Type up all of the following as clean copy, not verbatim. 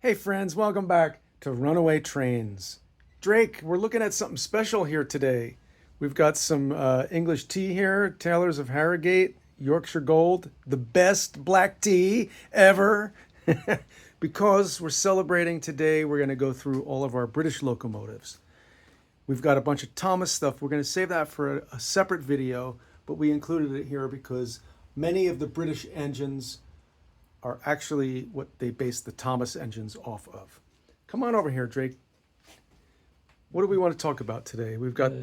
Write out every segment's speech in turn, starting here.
Hey friends, welcome back to Runaway Trains. Drake, we're looking at something special here today. We've got some English tea here, Taylor's of Harrogate, Yorkshire Gold, the best black tea ever. Because we're celebrating today, we're going to go through all of our British locomotives. We've got a bunch of Thomas stuff. We're going to save that for a separate video, but we included it here because many of the British engines are actually what they base the Thomas engines off of. Come on over here, Drake. What do we want to talk about today? We've got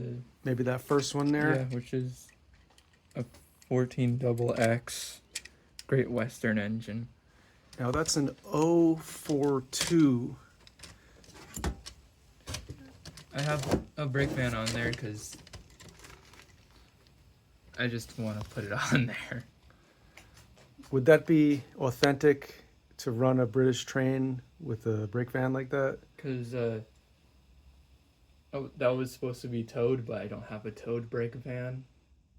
maybe that first one there. Yeah, which is a 14 double X Great Western engine. Now that's an 042. I have a brake van on there because I just want to put it on there. Would that be authentic to run a British train with a brake van like that? Because that was supposed to be towed, but I don't have a towed brake van.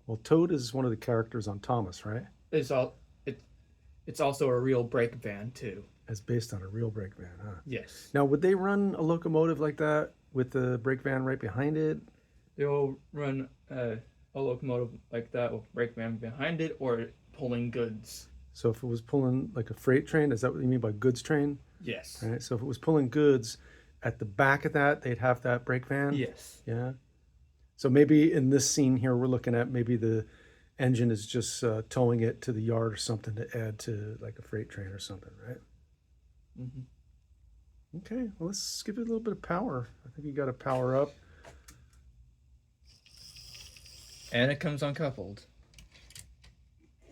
Well, Toad is one of the characters on Thomas, right? It's also a real brake van too. It's based on a real brake van, huh? Yes. Now, would they run a locomotive like that with the brake van right behind it? They'll run a locomotive like that with brake van behind it or pulling goods. So if it was pulling like a freight train, is that what you mean by goods train? Yes. Right. So if it was pulling goods, at the back of that, they'd have that brake van? Yes. Yeah. So maybe in this scene here, we're looking at maybe the engine is just towing it to the yard or something to add to like a freight train or something, right? Mm-hmm. Okay. Well, let's give it a little bit of power. I think you got to power up. And it comes uncoupled.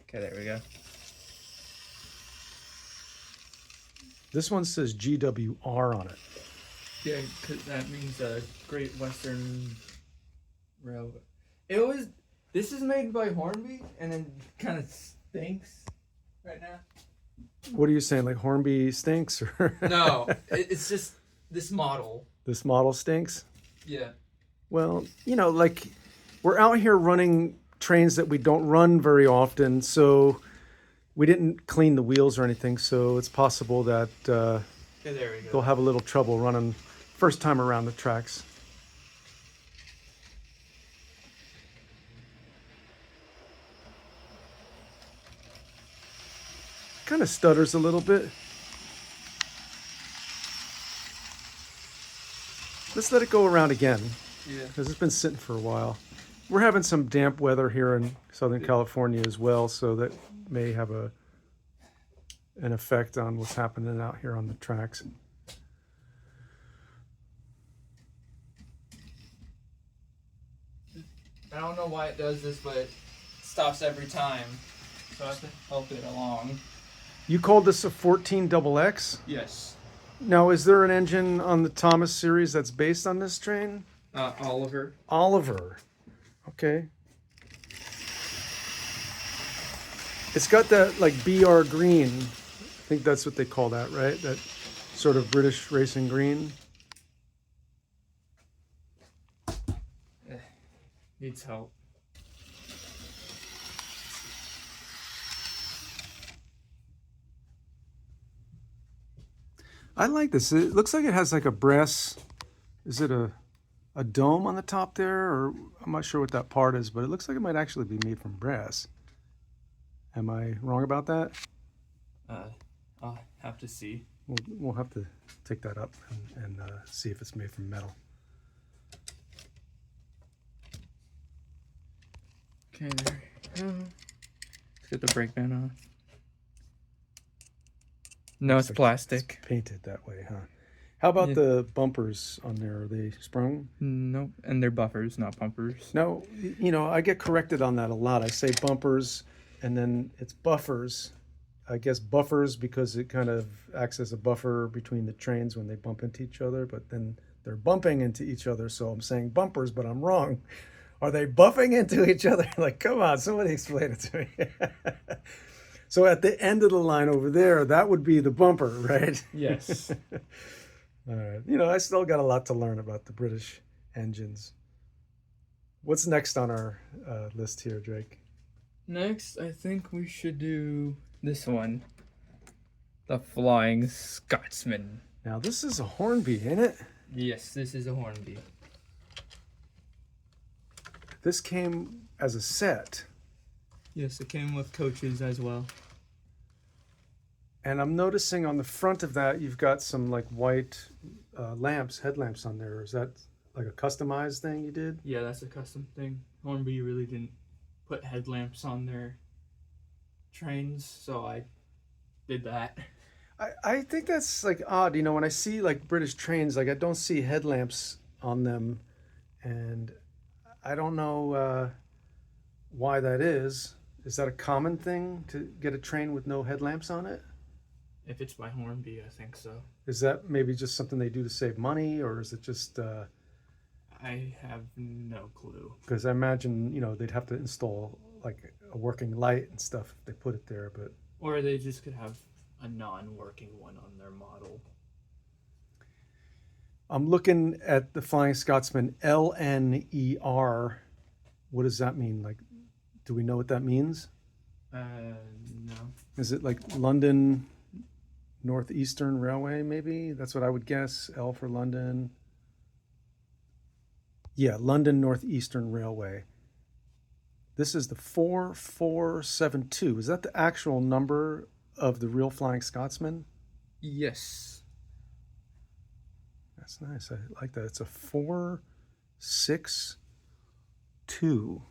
Okay, there we go. This one says GWR on it. Yeah, because that means Great Western Railway. This is made by Hornby, and then kind of stinks right now. What are you saying? Like Hornby stinks? Or No, it's just this model. This model stinks? Yeah. Well, like we're out here running trains that we don't run very often, so we didn't clean the wheels or anything, so it's possible that Okay, there we go. they'll have a little trouble running first time around the tracks. Kind of stutters a little bit. Let's let it go around again, Yeah. because it's been sitting for a while. We're having some damp weather here in Southern California as well, so that may have an effect on what's happening out here on the tracks. I don't know why it does this, but it stops every time. So I have to help it along. You called this a 14 double X? Yes. Now, is there an engine on the Thomas series that's based on this train? Oliver. Oliver. Okay. It's got that like BR green. I think that's what they call that, right? That sort of British racing green. Needs help. I like this. It looks like it has like a brass. Is it a dome on the top there? Or I'm not sure what that part is, but it looks like it might actually be made from brass. Am I wrong about that? I'll have to see. We'll have to take that up and see if it's made from metal. Okay, there we go. Let's get the brake van off. No, it's Looks like plastic. It's painted that way, huh? How about the bumpers on there? Are they sprung? Nope, and they're buffers, not bumpers. No, I get corrected on that a lot. I say bumpers, and then it's buffers. I guess buffers because it kind of acts as a buffer between the trains when they bump into each other, but then they're bumping into each other, so I'm saying bumpers, but I'm wrong. Are they buffing into each other? Like, come on, somebody explain it to me. So at the end of the line over there, that would be the bumper, right? Yes. All right. I still got a lot to learn about the British engines. What's next on our list here, Drake? Next, I think we should do this one. The Flying Scotsman. Now this is a Hornby, ain't it? Yes, this is a Hornby. This came as a set. Yes, it came with coaches as well. And I'm noticing on the front of that, you've got some like white lamps, headlamps on there. Is that like a customized thing you did? Yeah, that's a custom thing. Hornby really didn't put headlamps on their trains, so I did that. I think that's like odd. You know, when I see like British trains, like I don't see headlamps on them. And I don't know why that is. Is that a common thing to get a train with no headlamps on it? If it's by Hornby, I think so. Is that maybe just something they do to save money, or is it just? I have no clue. Because I imagine they'd have to install like a working light and stuff if they put it there, but. Or they just could have a non-working one on their model. I'm looking at the Flying Scotsman LNER. What does that mean? Like, do we know what that means? No. Is it like London Northeastern Railway, maybe? That's what I would guess. L for London. Yeah, London Northeastern Railway. This is the 4472. Is that the actual number of the real Flying Scotsman? Yes. That's nice. I like that. It's a 462.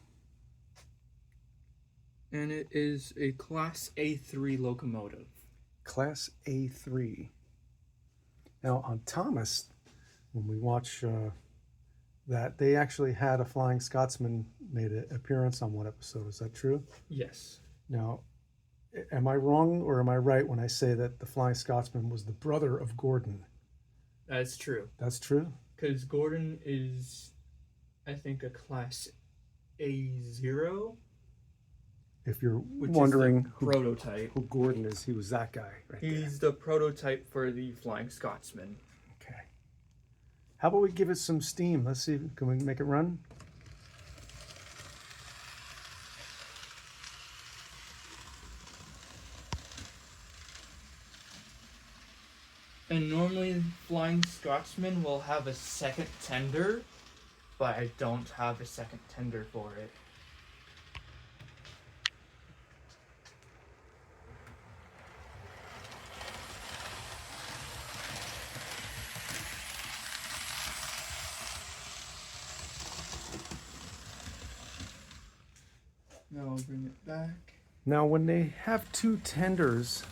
And it is a Class A3 locomotive. Class A3. Now, on Thomas, when we watch that, they actually had a Flying Scotsman made an appearance on one episode. Is that true? Yes. Now, am I wrong or am I right when I say that the Flying Scotsman was the brother of Gordon? That's true. That's true? Because Gordon is, I think, a Class A0. If you're Which wondering is the prototype. who Gordon is, he was that guy right there. He's the prototype for the Flying Scotsman. Okay. How about we give it some steam? Let's see. Can we make it run? And normally Flying Scotsman will have a second tender, but I don't have a second tender for it. Now I'll bring it back. Now, when they have two tenders,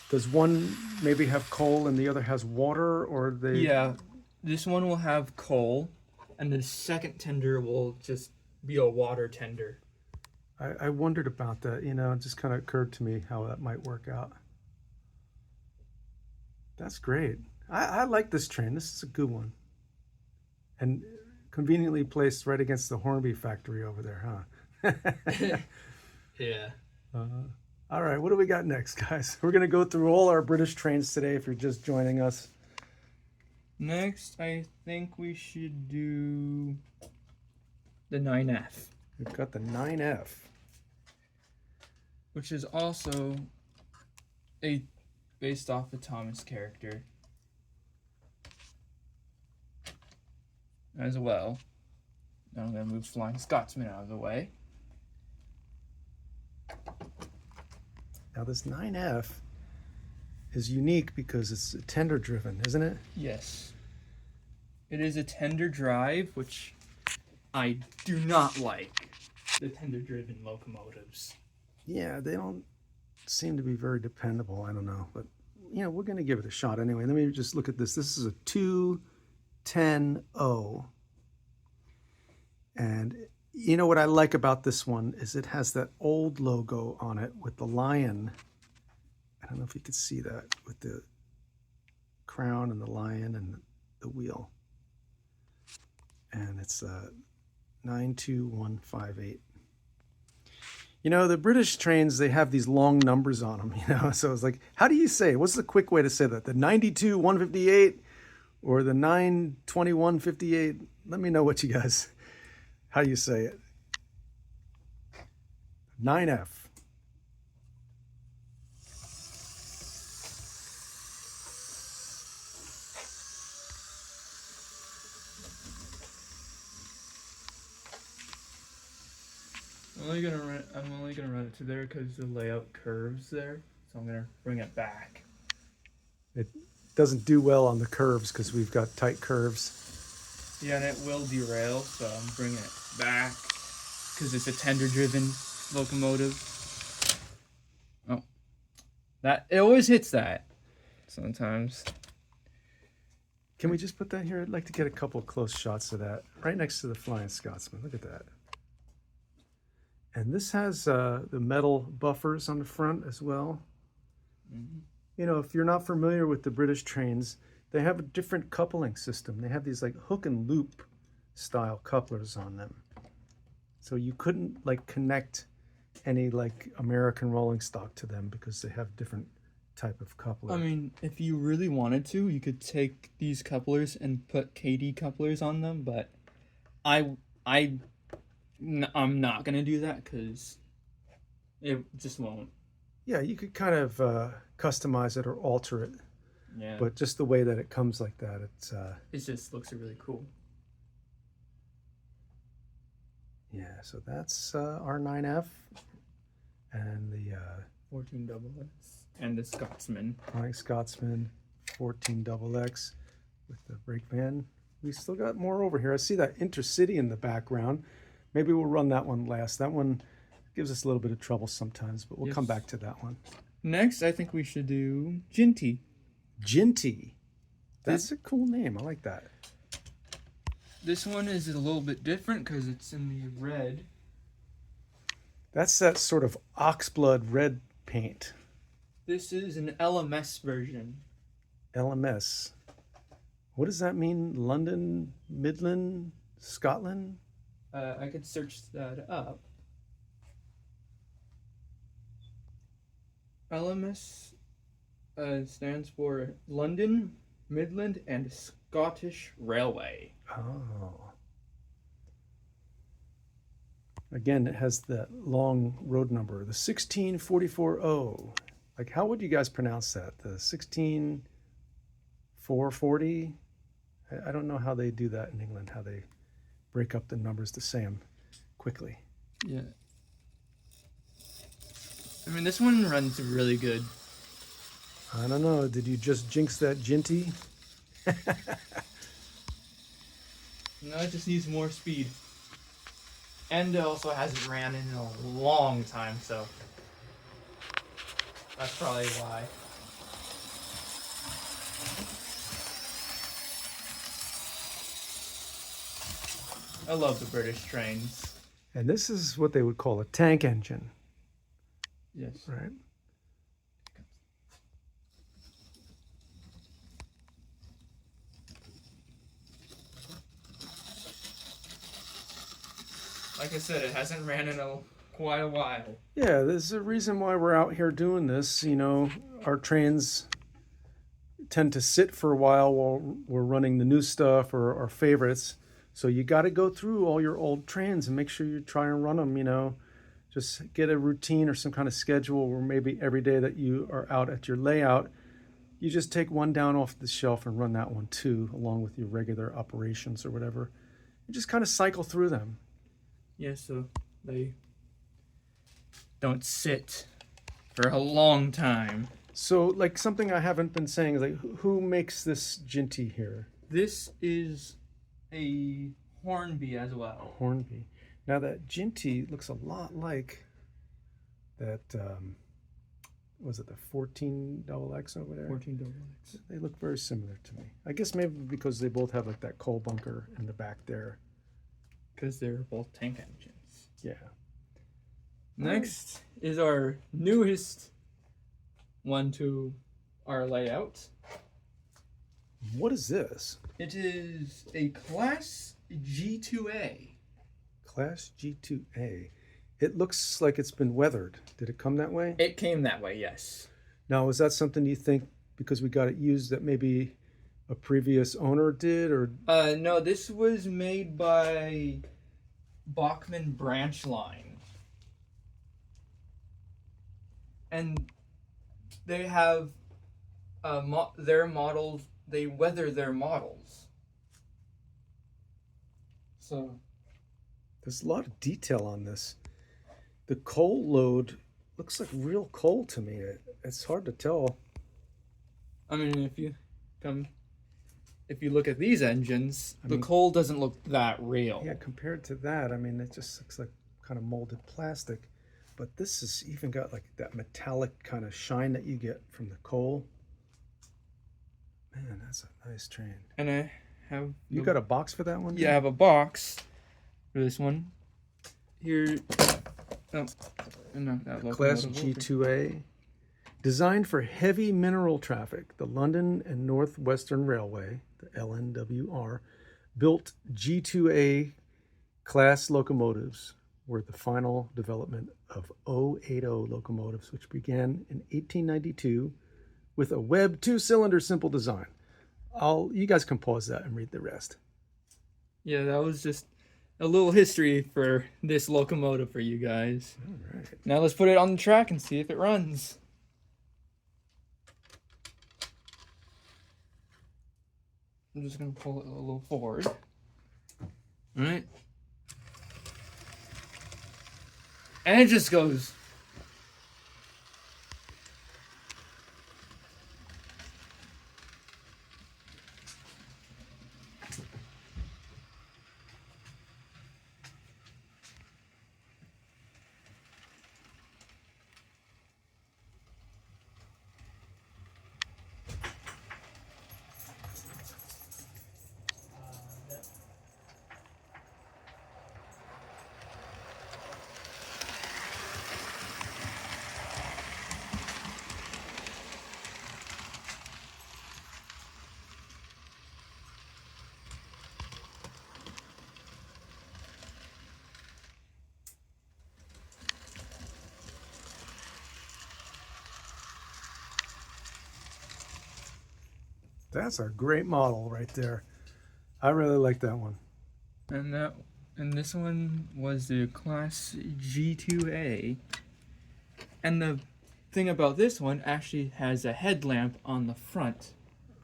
does one maybe have coal and the other has water, or they? Yeah, this one will have coal, and the second tender will just be a water tender. I wondered about that. It just kind of occurred to me how that might work out. That's great. I like this train. This is a good one. And conveniently placed right against the Hornby factory over there, huh? Yeah. All right, what do we got next, guys? We're going to go through all our British trains today if you're just joining us. Next, I think we should do the 9F. We've got the 9F. Which is also based off a Thomas character as well. Now I'm going to move Flying Scotsman out of the way. Now this 9F is unique because it's tender driven, isn't it? Yes. It is a tender drive, which I do not like. The tender driven locomotives. Yeah, they don't seem to be very dependable. I don't know, but we're going to give it a shot anyway. Let me just look at this. This is a 210O. And what I like about this one is it has that old logo on it with the lion. I don't know if you could see that with the crown and the lion and the wheel. And it's 92158. The British trains, they have these long numbers on them, so it's like, how do you say, what's the quick way to say that? The 92-158 or the 92158? Let me know what you guys, how you say it. 9F. I'm only gonna run it to there because the layout curves there, so I'm gonna bring it back. It doesn't do well on the curves because we've got tight curves. Yeah, and it will derail, so I'm bringing it back because it's a tender-driven locomotive. Oh, that it always hits that. Sometimes. Can we just put that here? I'd like to get a couple of close shots of that right next to the Flying Scotsman. Look at that. And this has the metal buffers on the front as well. Mm-hmm. You know, if you're not familiar with the British trains, they have a different coupling system. They have these like hook and loop style couplers on them. So you couldn't like connect any like American rolling stock to them because they have different type of coupler. I mean, if you really wanted to, you could take these couplers and put KD couplers on them, but I'm not gonna do that because it just won't. Yeah, you could kind of customize it or alter it. Yeah. But just the way that it comes like that, it just looks really cool. Yeah, so that's R9F and the 14 double X and the Scotsman. Flying Scotsman 14 XX with the brake van. We still got more over here. I see that Intercity in the background. Maybe we'll run that one last. That one gives us a little bit of trouble sometimes, but we'll come back to that one. Next, I think we should do Ginty. Ginty. That's a cool name. I like that. This one is a little bit different because it's in the red. That's that sort of oxblood red paint. This is an LMS version. LMS. What does that mean? London, Midland, Scotland? I could search that up. LMS stands for London, Midland, and Scottish Railway. Oh. Again, it has that long road number, the 16440. Like, how would you guys pronounce that? The 16440? I don't know how they do that in England, how they break up the numbers to say them quickly. Yeah. I mean, this one runs really good. I don't know. Did you just jinx that Ginty? No, it just needs more speed. And it also hasn't ran in a long time, so that's probably why. I love the British trains. And this is what they would call a tank engine. Yes. Right. Like I said, it hasn't ran in quite a while. Yeah, there's a reason why we're out here doing this. You know, our trains tend to sit for a while we're running the new stuff or our favorites. So you got to go through all your old trains and make sure you try and run them, you know. Just get a routine or some kind of schedule where maybe every day that you are out at your layout, you just take one down off the shelf and run that one too, along with your regular operations or whatever. You just kind of cycle through them. Yeah, so they don't sit for a long time. So, like, something I haven't been saying is, like, who makes this Ginty here? This is a Hornby as well. Hornby. Now, that Ginty looks a lot like that, was it the 14XX over there? 14XX. They look very similar to me. I guess maybe because they both have, like, that coal bunker in the back there. Because they're both tank engines. Yeah. Next is our newest one to our layout. What is this? It is a Class G2A. Class G2A. It looks like it's been weathered. Did it come that way? It came that way, yes. Now, is that something you think because we got it used that maybe a previous owner did, or? No, this was made by Bachmann Branch Line. And they have their models, they weather their models. So There's a lot of detail on this. The coal load looks like real coal to me. It's hard to tell. I mean, if you look at these engines, I the mean, coal doesn't look that real. yeah, compared to that, I mean, it just looks like kind of molded plastic. But this has even got like that metallic kind of shine that you get from the coal. Man, that's a nice train. And I have You got a box for that one? Yeah, I have a box for this one. Here, oh, no, that Class locomotive G2A. Designed for heavy mineral traffic, the London and Northwestern Railway, the LNWR, built G2A class locomotives were the final development of 080 locomotives, which began in 1892 with a Webb two-cylinder simple design. You guys can pause that and read the rest. Yeah, that was just a little history for this locomotive for you guys. All right. Now let's put it on the track and see if it runs. I'm just gonna pull it a little forward. All right. And it just goes. That's a great model right there. I really like that one. And this one was the Class G2A. And the thing about this one actually has a headlamp on the front.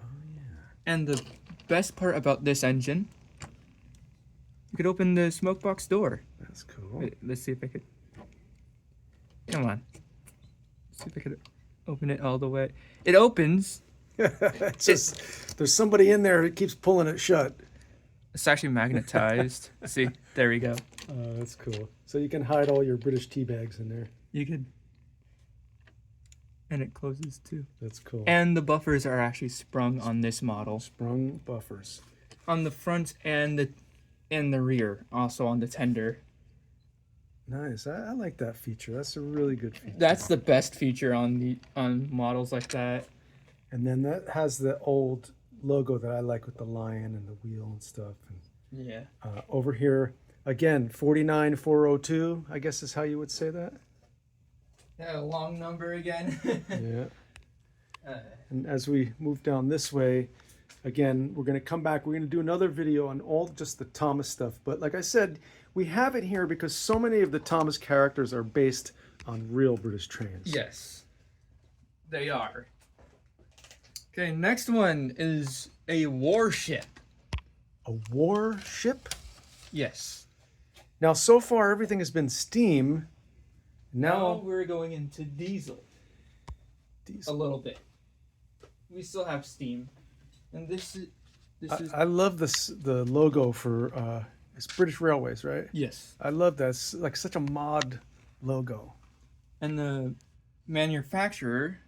Oh, yeah. And the best part about this engine, you could open the smoke box door. That's cool. Wait, let's see if I could. Come on. Let's see if I could open it all the way. It opens. It's just, there's somebody in there who keeps pulling it shut. It's actually magnetized. See, there we go. Oh, that's cool. So you can hide all your British tea bags in there. You could. And it closes too. That's cool. And the buffers are actually sprung on this model. Sprung buffers. On the front and the rear, also on the tender. Nice. I like that feature. That's a really good feature. That's the best feature on models like that. And then that has the old logo that I like with the lion and the wheel and stuff. And, Yeah. over here, again, 49402, I guess is how you would say that. Yeah, a long number again. Yeah. And as we move down this way, again, we're going to come back. We're going to do another video on all just the Thomas stuff. But like I said, we have it here because so many of the Thomas characters are based on real British trains. Yes, they are. Okay, next one is a warship. A warship? Yes. Now, so far, everything has been steam. Now we're going into diesel. Diesel. A little bit. We still have steam. And this is... I love the logo for it's British Railways, right? Yes. I love that. It's like such a mod logo. And the manufacturer...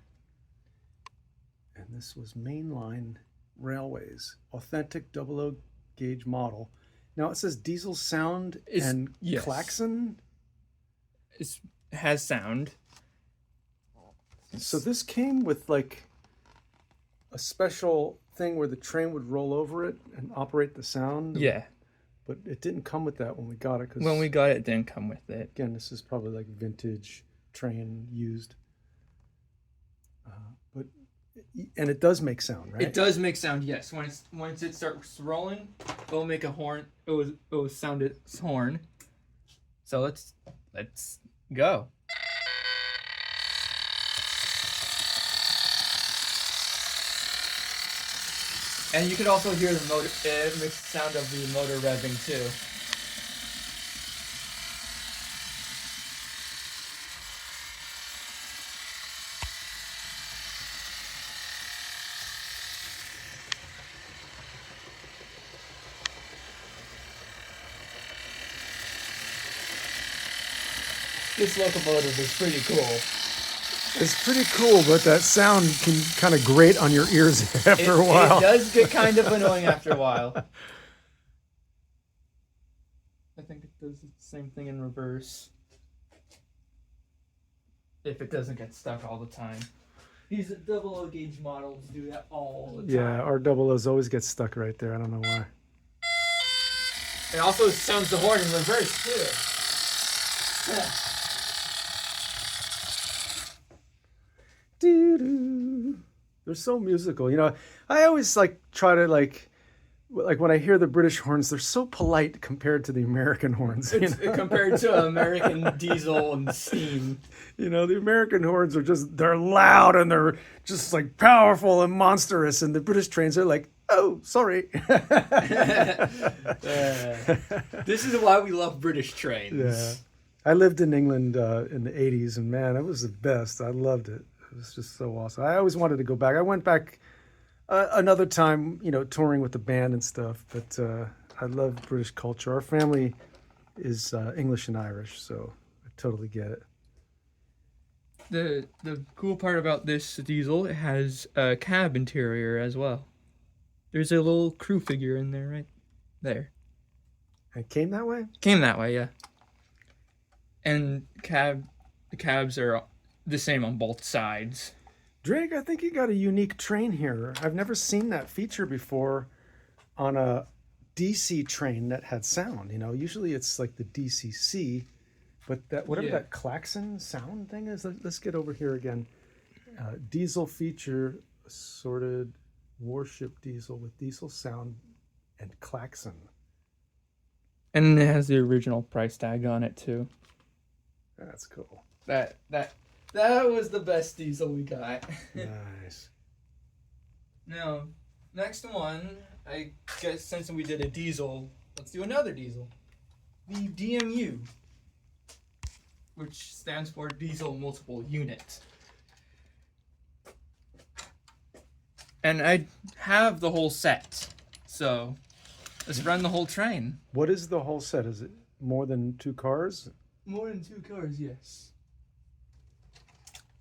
And this was Mainline Railways, authentic 00 gauge model. Now it says diesel sound and yes. klaxon. It has sound. So this came with like a special thing where the train would roll over it and operate the sound. Yeah. But it didn't come with that when we got it. When we got it, it didn't come with it. Again, this is probably like vintage train used. And it does make sound, right? It does make sound, yes. Once it starts rolling, it'll make a horn. It will sound its horn. So let's go. And you could also hear the motor. It makes the sound of the motor revving too. This locomotive is pretty cool. It's pretty cool, but that sound can kind of grate on your ears after a while. It does get kind of annoying after a while. I think it does the same thing in reverse. If it doesn't get stuck all the time. These double O gauge models do that all the time. Yeah, our double O's always get stuck right there. I don't know why. It also sounds the horn in reverse too. Yeah. Doo-doo. They're so musical. You know, I always try to like when I hear the British horns, they're so polite compared to the American horns. Compared to American diesel and steam. You know, the American horns are they're loud and they're just like powerful and monstrous, and the British trains are like, oh, sorry. This is why we love British trains. Yeah. I lived in England in the 80s, and man, it was the best. I loved it. It was just so awesome. I always wanted to go back. I went back another time, you know, touring with the band and stuff, but I love British culture. Our family is English and Irish, so I totally get it. The cool part about this diesel, it has a cab interior as well. There's a little crew figure in there, right there. It came that way? Came that way, yeah. And the cabs are the same on both sides. Drayke, I think you got a unique train here. I've never seen that feature before on a DC train that had sound. You know, usually it's like the DCC, but that whatever that klaxon sound thing is. Let's get over here again. Diesel feature, assorted warship diesel with diesel sound and klaxon. And it has the original price tag on it too. That's cool. That was the best diesel we got. Nice. Now, next one, I guess since we did a diesel, let's do another diesel. The DMU, which stands for Diesel Multiple Unit. And I have the whole set, so let's run the whole train. What is the whole set? Is it more than 2 cars? More than 2 cars, yes.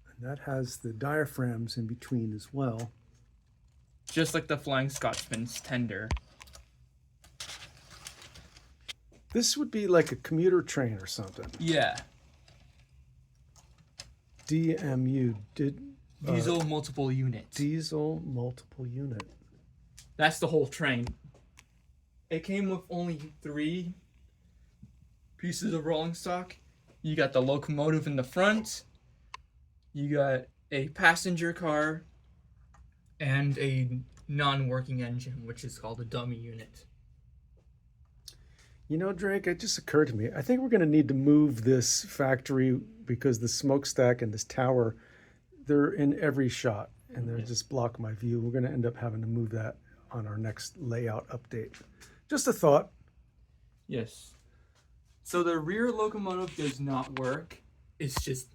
And that has the diaphragms in between as well. Just like the Flying Scotsman's tender. This would be like a commuter train or something. Yeah. DMU, Diesel Multiple Unit. Diesel Multiple Unit. That's the whole train. It came with only 3 pieces of rolling stock. You got the locomotive in the front, you got a passenger car, and a non-working engine, which is called a dummy unit. You know, Drayke, it just occurred to me. I think we're going to need to move this factory because the smokestack and this tower, they're in every shot, and they just block my view. We're going to end up having to move that on our next layout update. Just a thought. Yes. So the rear locomotive does not work. It just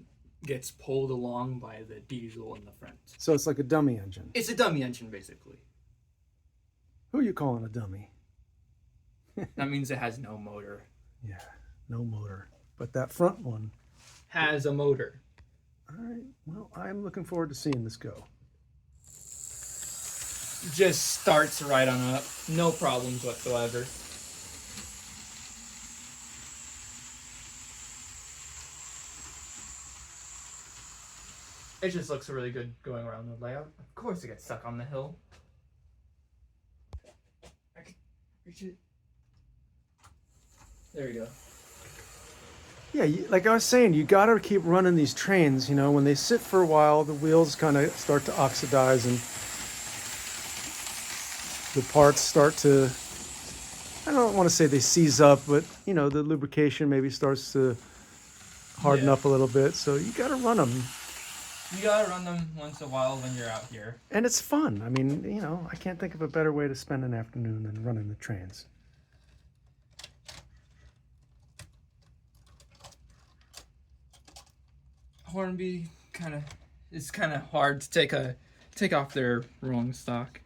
gets pulled along by the diesel in the front. So it's like a dummy engine. It's a dummy engine, basically. Who are you calling a dummy? That means it has no motor. Yeah, no motor. But that front one has a motor. All right. Well, I'm looking forward to seeing this go. Just starts right on up. No problems whatsoever. It just looks really good going around the layout. Of course it gets stuck on the hill. I can reach it. There we go. Yeah, like I was saying, you got to keep running these trains. You know, when they sit for a while, the wheels kind of start to oxidize and the parts start to, I don't want to say they seize up, but, you know, the lubrication maybe starts to harden up a little bit. So you got to run them. You got to run them once in a while when you're out here. And it's fun. I mean, you know, I can't think of a better way to spend an afternoon than running the trains. Hornby it's kind of hard to take off their rolling stock.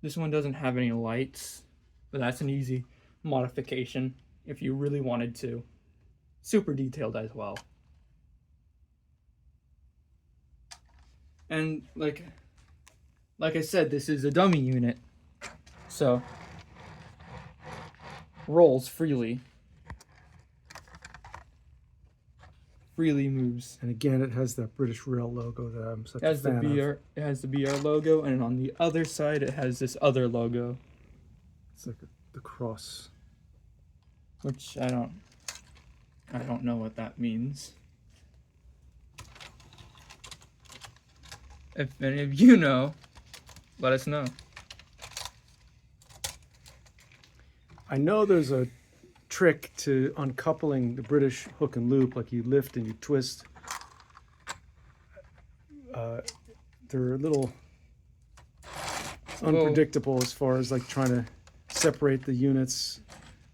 This one doesn't have any lights, but that's an easy modification if you really wanted to. Super detailed as well. And like I said, this is a dummy unit, so rolls freely moves. And again, it has that British Rail logo that I'm such It has a fan of. It has the BR logo, and on the other side it has this other logo, It's like the cross. which I don't know what that means. If any of you know, let us know. I know there's a trick to uncoupling the British hook and loop, like you lift and you twist. They're a little unpredictable as far as like trying to separate the units.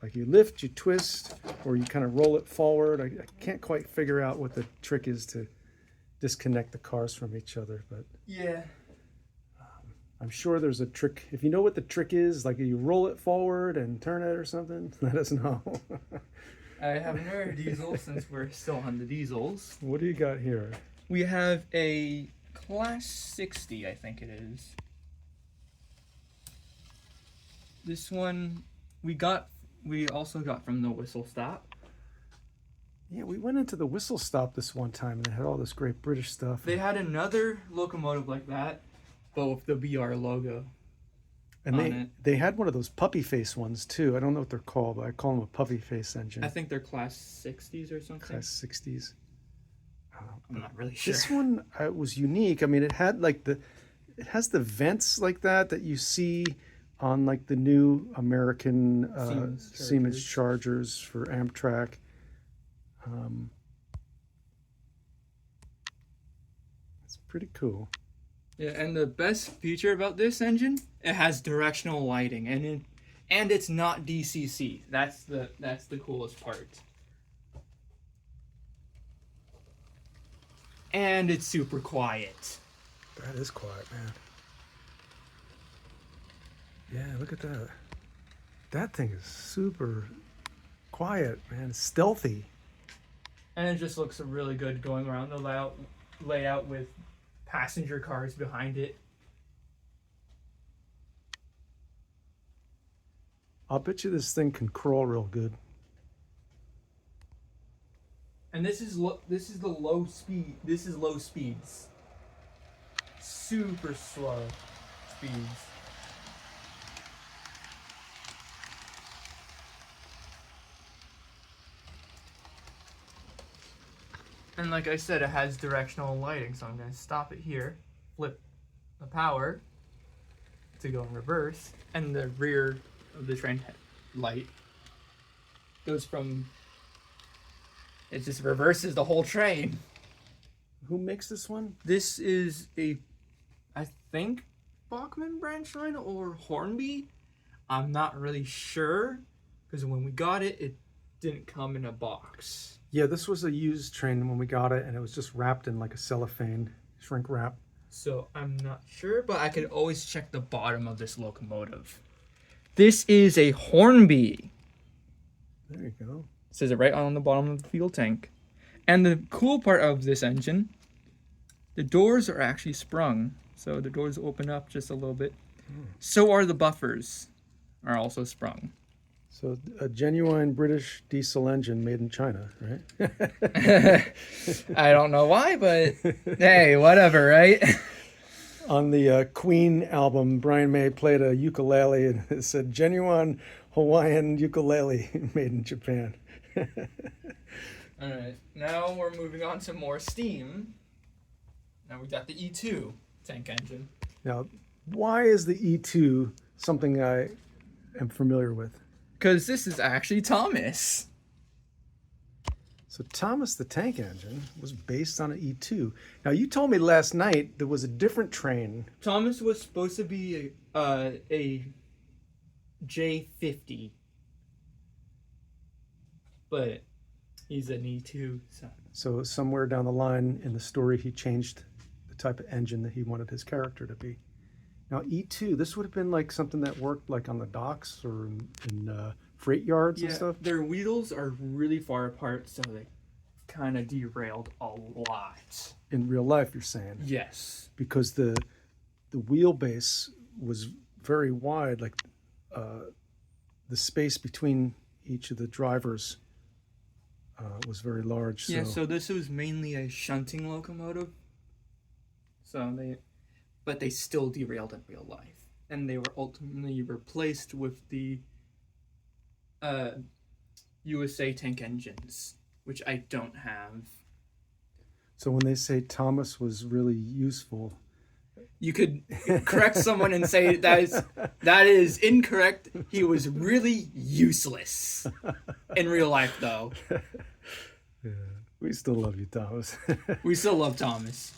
Like you lift, you twist, or you kind of roll it forward. I can't quite figure out what the trick is to disconnect the cars from each other, but Yeah. I'm sure there's a trick. If you know what the trick is, like you roll it forward and turn it or something, let us know. I have another diesel since we're still on the diesels. What do you got here? We have a Class 60, I think it is. This one we also got from the Whistle Stop. Yeah, we went into the Whistle Stop this one time and they had all this great British stuff. They had another locomotive like that, but with the BR logo. And they had one of those puppy face ones too. I don't know what they're called, but I call them a puppy face engine. I think they're Class 60s or something. Class 60s. I'm not really sure. This one was unique. I mean, it had like it has the vents like that you see on like the new American Siemens Chargers for Amtrak. It's pretty cool. Yeah, and the best feature about this engine, it has directional lighting, and it's not DCC. That's the coolest part. And it's super quiet. That is quiet, man. Yeah, look at that. That thing is super quiet, man. Stealthy. And it just looks really good going around the layout with passenger cars behind it. I'll bet you this thing can crawl real good. And this is the low speed. This is low speeds. Super slow speeds. And like I said, it has directional lighting, so I'm going to stop it here, flip the power to go in reverse, and the rear of the train light goes from... It just reverses the whole train. Who makes this one? This is I think, Bachmann branch line or Hornby. I'm not really sure, because when we got it, it didn't come in a box. Yeah, this was a used train when we got it, and it was just wrapped in like a cellophane shrink wrap. So I'm not sure, but I could always check the bottom of this locomotive. This is a Hornby. There you go. It says it right on the bottom of the fuel tank. And the cool part of this engine, the doors are actually sprung. So the doors open up just a little bit. So are the buffers, are also sprung. So a genuine British diesel engine made in China, right? I don't know why, but hey, whatever, right? On the Queen album, Brian May played a ukulele and it said genuine Hawaiian ukulele made in Japan. All right, now we're moving on to more steam. Now we got the E2 tank engine. Now, why is the E2 something I am familiar with? Because this is actually Thomas. So Thomas the Tank Engine was based on an E2. Now, you told me last night there was a different train. Thomas was supposed to be a J50. But he's an E2. So somewhere down the line in the story, he changed the type of engine that he wanted his character to be. Now E2, this would have been like something that worked like on the docks or in freight yards and stuff. Their wheels are really far apart, so they kind of derailed a lot. In real life, you're saying? Yes. Because the wheelbase was very wide, like the space between each of the drivers was very large. So. Yeah, so this was mainly a shunting locomotive. But they still derailed in real life, and they were ultimately replaced with the USA tank engines, which I don't have. So when they say Thomas was really useful, you could correct someone and say that is incorrect. He was really useless in real life, though. Yeah, we still love you, Thomas. We still love Thomas.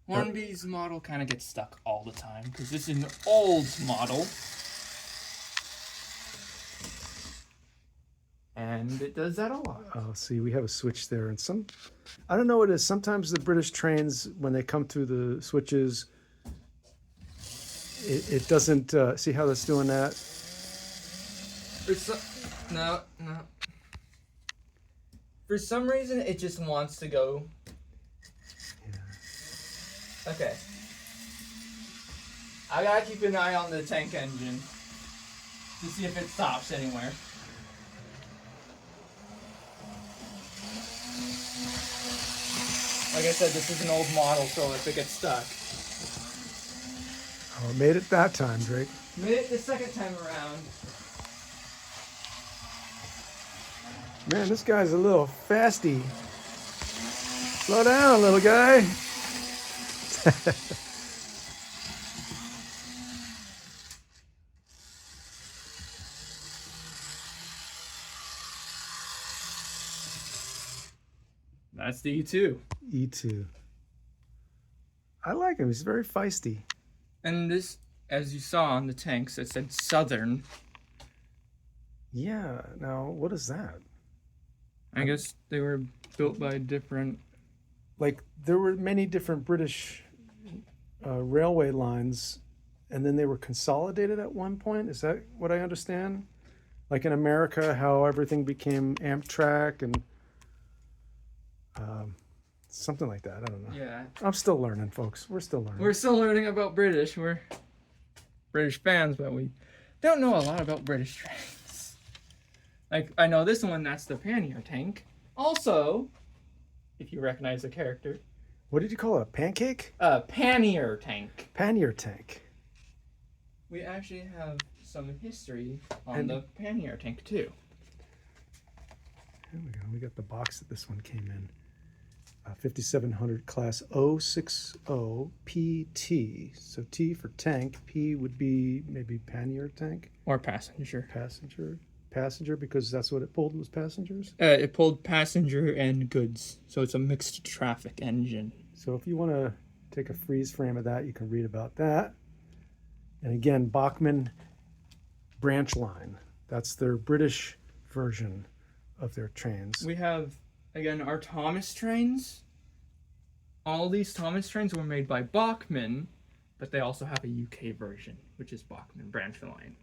Hornby's model kind of gets stuck all the time because this is an old model. And it does that a lot. Oh, see, we have a switch there. And I don't know what it is. Sometimes the British trains, when they come through the switches, it doesn't, see how that's doing that? No. For some reason, it just wants to go. Yeah. Okay. I gotta keep an eye on the tank engine to see if it stops anywhere. Like I said, this is an old model, so if it gets stuck. Oh, it made it that time, Drake. Made it the second time around. Man, this guy's a little fasty. Slow down, little guy. That's the E2. E2. I like him. He's very feisty. And this, as you saw on the tanks, it said Southern. Yeah. Now, what is that? I guess they were built by different... Like, there were many different British railway lines, and then they were consolidated at one point? Is that what I understand? Like in America, how everything became Amtrak and... something like that. I don't know. Yeah. I'm still learning, folks. We're still learning. We're still learning about British. We're British fans, but we don't know a lot about British trains. Like, I know this one, that's the pannier tank. Also, if you recognize the character. What did you call it? A pancake? Pannier tank. Pannier tank. We actually have some history on the pannier tank, too. There we go. We got the box that this one came in. 5700 class 060 PT. So T for tank. P would be maybe pannier tank. Or passenger. Passenger because that's what it pulled was passengers. It pulled passenger and goods. So it's a mixed traffic engine. So if you want to take a freeze frame of that, you can read about that. And again, Bachmann branch line. That's their British version of their trains. We have, again, our Thomas trains. All these Thomas trains were made by Bachmann, but they also have a UK version, which is Bachmann branch line.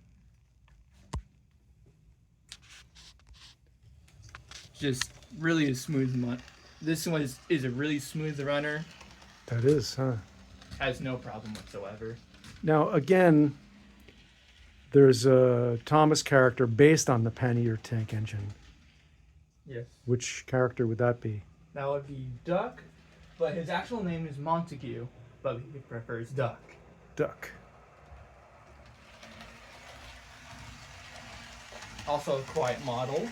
Just really a smooth This one is a really smooth runner. That is, huh? Has no problem whatsoever. Now, again, there's a Thomas character based on the pannier tank engine. Yes. Which character would that be? That would be Duck, but his actual name is Montague, but he prefers Duck. Duck. Also a quiet model.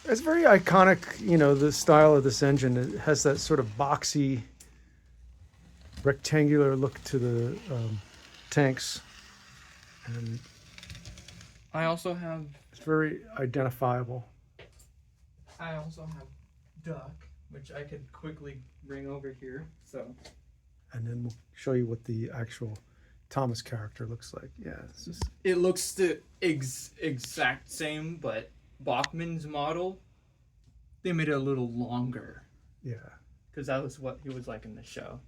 It's very iconic, the style of this engine. It has that sort of boxy, rectangular look to the tanks. And I also have... It's very identifiable. I also have Duck, which I could quickly bring over here. So, and then we'll show you what the actual Thomas character looks like. Yeah, it's just... It looks the exact same, but Bachmann's model, they made it a little longer. Yeah. Because that was what he was like in the show.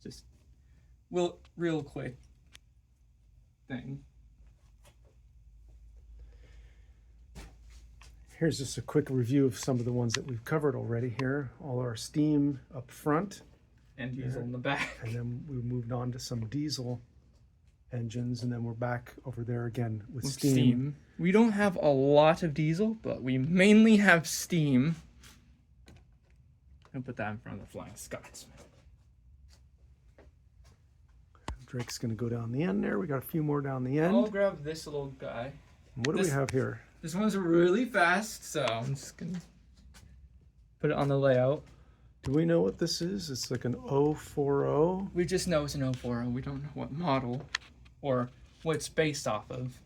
Just real quick thing. Here's just a quick review of some of the ones that we've covered already here. All our steam up front. And diesel in the back. And then we moved on to some diesel engines, and then we're back over there again with steam. We don't have a lot of diesel, but we mainly have steam. I'll put that in front of the Flying Scotsman. Drake's going to go down the end there. We got a few more down the end. I'll grab this little guy. What do we have here? This one's really fast, so I'm just going to put it on the layout. Do we know what this is? It's like an 040. We just know it's an 040. We don't know what model or what it's based off of.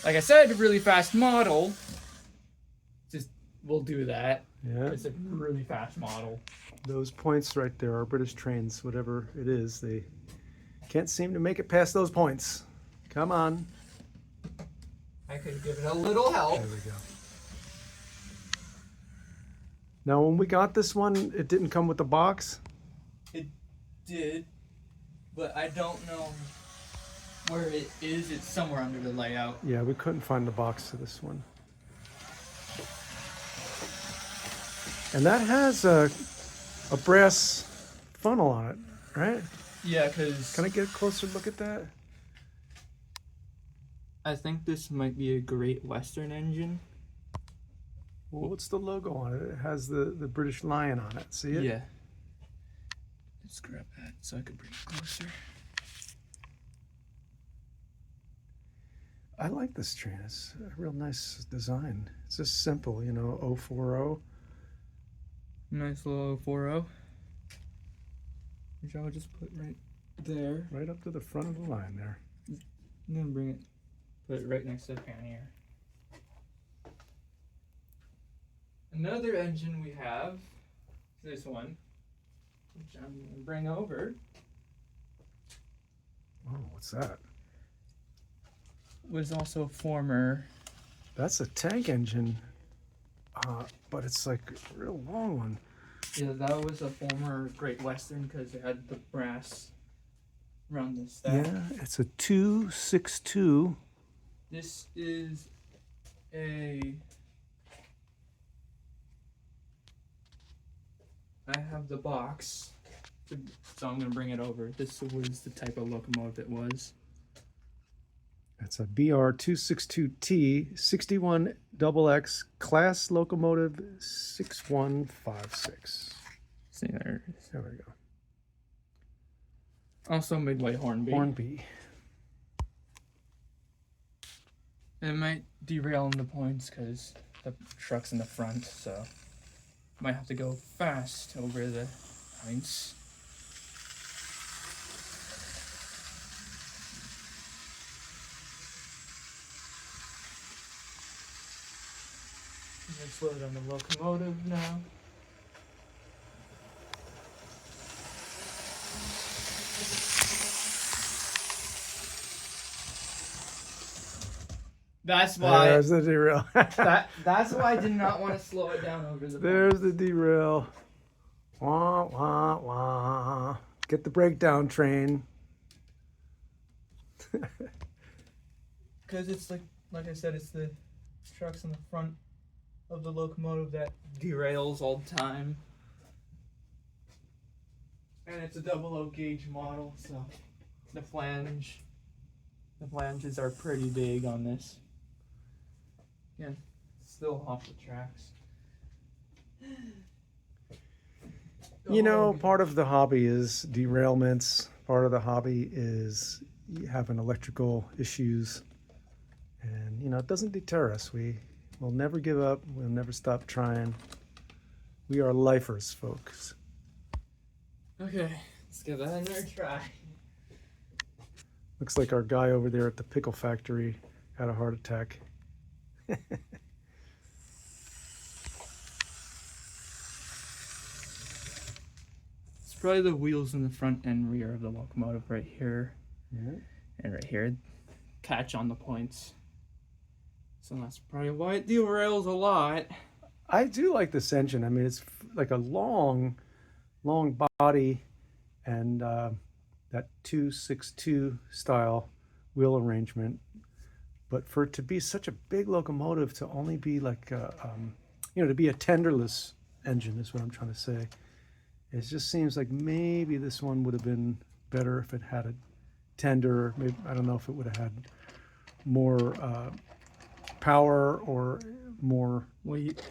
Like I said, really fast model. Just, we'll do that. Yeah. It's a really fast model. Those points right there are British trains, whatever it is. They can't seem to make it past those points. Come on. I could give it a little help. There we go. Now, when we got this one, it didn't come with the box? It did, but I don't know where it is. It's somewhere under the layout. Yeah, we couldn't find the box to this one. And that has a brass funnel on it, right? Yeah, because... Can I get a closer look at that? I think this might be a Great Western engine. Well, what's the logo on it? It has the British Lion on it. See it? Yeah. Let's grab that so I could bring it closer. I like this train. It's a real nice design. It's just simple, you know, 040. Nice little 040. Which I'll just put right there. Right up to the front of the line there. And then bring it, put it right next to the pannier. Another engine we have is this one, which I'm going to bring over. Oh, what's that? Was also a former... That's a tank engine, but it's like a real long one. Yeah, that was a former Great Western because it had the brass around the stack. Yeah, it's a 262. This is a... I have the box, so I'm going to bring it over. This was the type of locomotive it was. It's a BR262T 61XX class locomotive 6156. See there. There we go. Also Midway Hornby. Hornby. It might derail in the points because the truck's in the front, so might have to go fast over the points. Let's load on the locomotive now. That's why. There's the derail. That's why I did not want to slow it down over the. There's the derail. Wah, wah, wah. Get the breakdown train. Because it's like I said, it's the trucks in the front of the locomotive that derails all the time. And it's a 00 gauge model, so the flanges are pretty big on this. Again, still off the tracks. You know, part of the hobby is derailments. Part of the hobby is having electrical issues. And, you know, it doesn't deter us. We'll never give up. We'll never stop trying. We are lifers, folks. Okay, let's give that another try. Looks like our guy over there at the pickle factory had a heart attack. It's probably the wheels in the front and rear of the locomotive right here. Yeah. And right here catch on the points. So that's probably why it derails a lot. I do like this engine. I mean, it's like a long body, and that 262 style wheel arrangement. But for it to be such a big locomotive to only be like, to be a tenderless engine is what I'm trying to say. It just seems like maybe this one would have been better if it had a tender. Maybe, I don't know if it would have had more power or more Weight.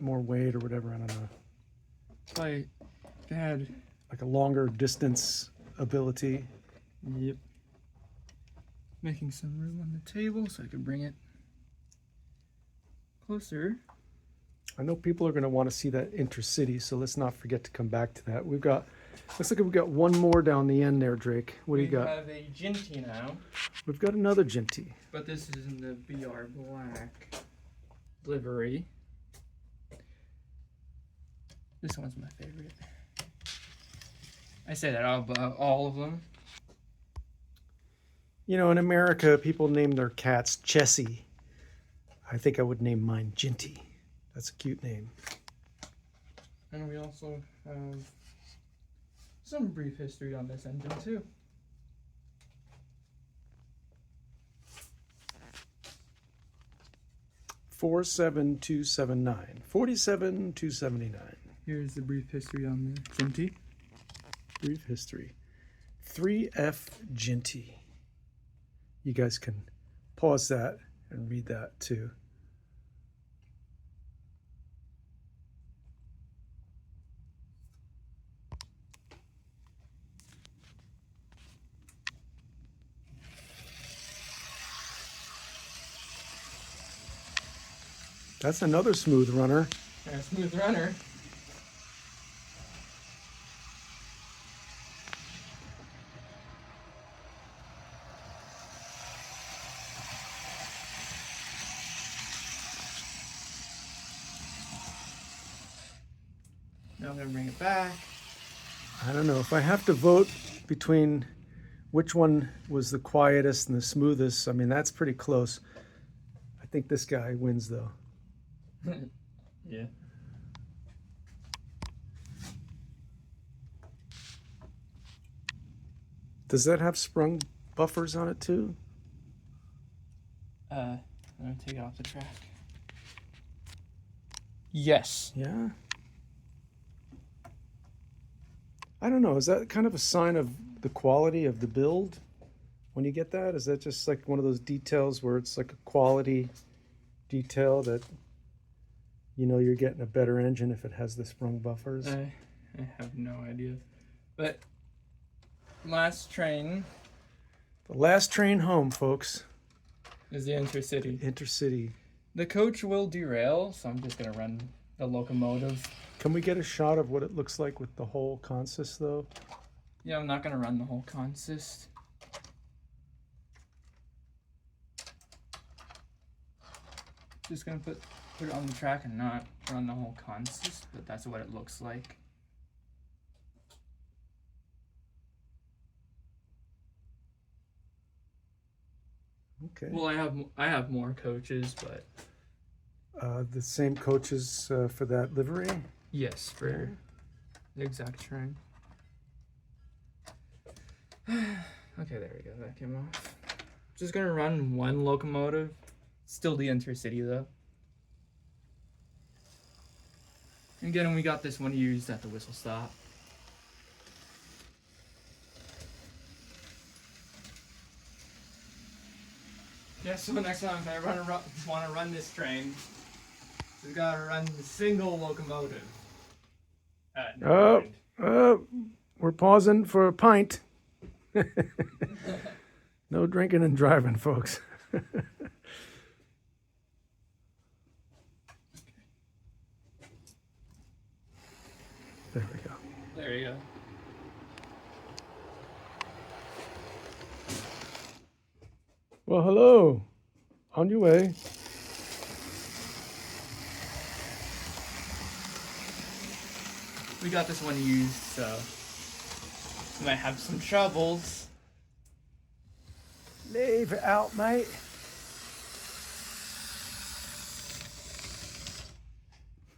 more weight or whatever. I don't know. Probably had. Like a longer distance ability. Yep. Making some room on the table so I could bring it closer. I know people are going to want to see that intercity, so let's not forget to come back to that. Looks like we've got one more down the end there, Drayke. What do you got? We have a Ginty now. We've got another Ginty. But this is in the BR Black livery. This one's my favorite. I say that about all of them. You know, in America, people name their cats Chessie. I think I would name mine Ginty. That's a cute name. And we also have some brief history on this engine too. $47,279. $47,279. Here's the brief history on the Ginty. Brief history. 3F Ginty. You guys can pause that and read that too. That's another smooth runner. And a smooth runner. Now I'm going to bring it back. I don't know. If I have to vote between which one was the quietest and the smoothest, I mean, that's pretty close. I think this guy wins, though. Yeah. Does that have sprung buffers on it, too? I'm going to take it off the track. Yes. Yeah. I don't know. Is that kind of a sign of the quality of the build when you get that? Is that just like one of those details where it's like a quality detail that you know you're getting a better engine if it has the sprung buffers? I have no idea. But last train The last train home, folks. is the Intercity. Intercity. The coach will derail, so I'm just going to run the locomotive. Can we get a shot of what it looks like with the whole consist, though? Yeah, I'm not going to run the whole consist. Just going to put it on the track and not run the whole consist, but that's what it looks like. Okay. Well, I have more coaches, but The same coaches for that livery? yes, for the exact train. Okay, there we go. That came off. Just gonna run one locomotive. Still the Intercity though. Again, we got this one used at the whistle stop. Yeah, so next time if I want to run this train, we gotta run the single locomotive. Never mind. We're pausing for a pint. No drinking and driving, folks. There we go. There you go. Well, hello. On your way. We got this one used, so we might have some troubles. Leave it out, mate.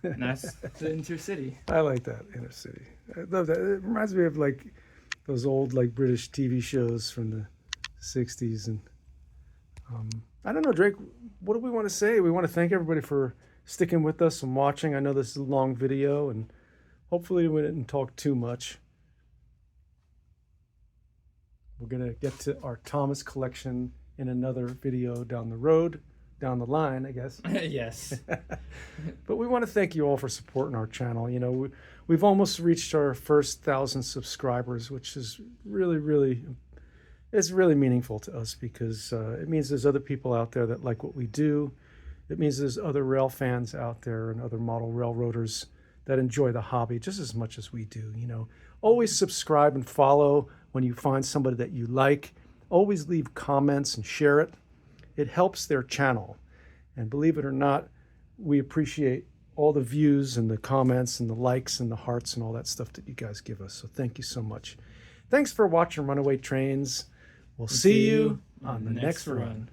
And that's the Intercity. I like that Intercity. I love that. It reminds me of like those old like British TV shows from the 60s. And I don't know, Drake, what do we want to say? We want to thank everybody for sticking with us and watching. I know this is a long video, and hopefully we didn't talk too much. We're going to get to our Thomas collection in another video down the road, down the line, I guess. Yes. But we want to thank you all for supporting our channel. You know, we've almost reached our first 1,000 subscribers, which is really, it's really meaningful to us, because it means there's other people out there that like what we do. It means there's other rail fans out there and other model railroaders that enjoy the hobby just as much as we do. You know, always subscribe and follow when you find somebody that you like. Always leave comments and share it. It helps their channel. And believe it or not, we appreciate all the views and the comments and the likes and the hearts and all that stuff that you guys give us. So thank you so much. Thanks for watching Runaway Trains. We'll see you on the next run.